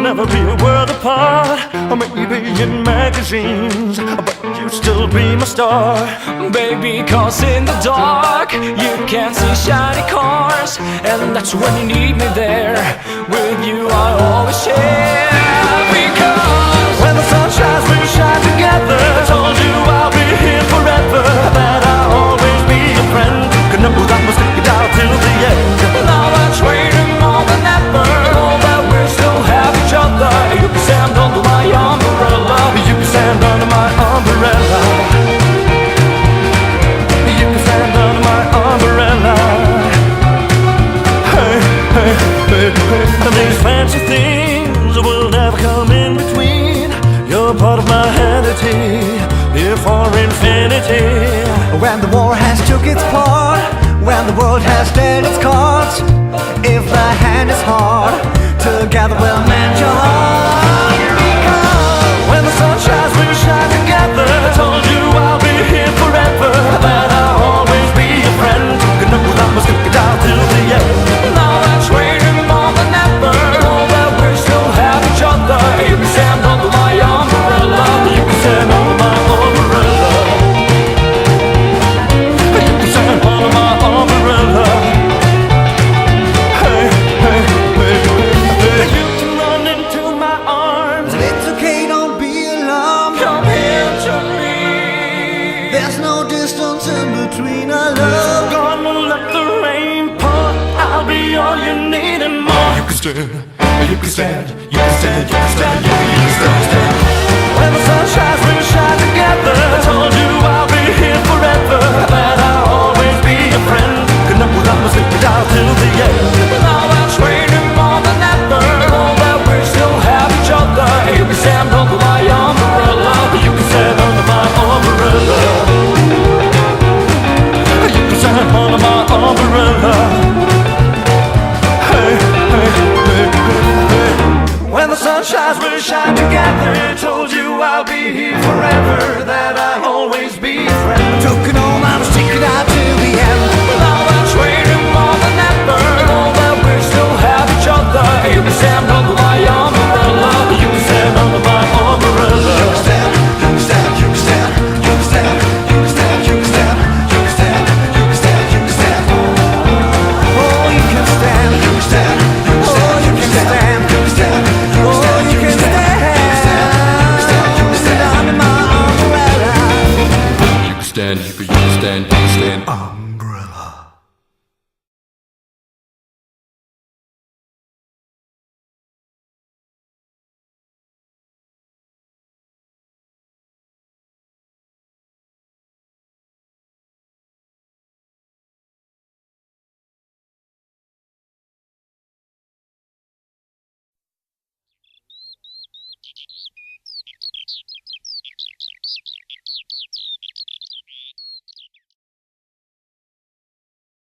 never be a world apart, or maybe in magazines, but you'd still be my star. Baby, cause in the dark you can't see shiny cars, and that's when you need me there. With you I always share. Because when the sun shines, we shine together. I told you I'll be here forever, that I'll always be your friend. Could know that we'll stick it out till the end. now that's waiting more than ever, know that we still have each other. You can stand under my umbrella. You can stand under my umbrella. You can stand under my umbrella. Hey, hey, hey, hey. These fancy things will never come in between. You're part of my entity, here for infinity. When the war has took its part, when the world has dealt its cards, if the hand is hard, together we'll mend your heart. When the sun shines, we shine together. I told you I'll be here forever, that I'll always be your friend. Good know that we'll stick it out till the end. Now that's waiting more than ever, know that we still have each other. You can stand under my umbrella. You can stand under my umbrella. You can stand under my umbrella. Hey, hey, hey, hey. You can run into my arms. It's okay, don't be alarmed. Come here to me. There's no distance in between our love. Gonna let the rain pour. I'll be all you need and more. You can stand, you can stand, you can stand, you can stand, you can stand. When the sun shines, we shine together. I told you I'll be here forever, that I'll always be your friend. Good know that we'll stick it out till the end. Now that's waiting more than ever, know that we still have each other. You can stand under my umbrella. You can stand under my umbrella. You can stand under my umbrella. Hey, hey, hey, hey, hey. When the sun shines, we shine together. I told you I'll be here forever, that I'll always be your friend. Took it all, I'm sticking out till the end. Now that's waiting more than ever, know that we still have each other. You can stand under my umbrella. You can stand under my umbrella. You can stand, you can stand, you can stand, you can stand, you can stand, you can stand, you can stand, you can stand, you can stand. Oh, you can stand, you can stand, you can stand, you can stand, you can stand, you can stand, you can stand, you can stand under my umbrella. You can stand, you can stand, you can stand.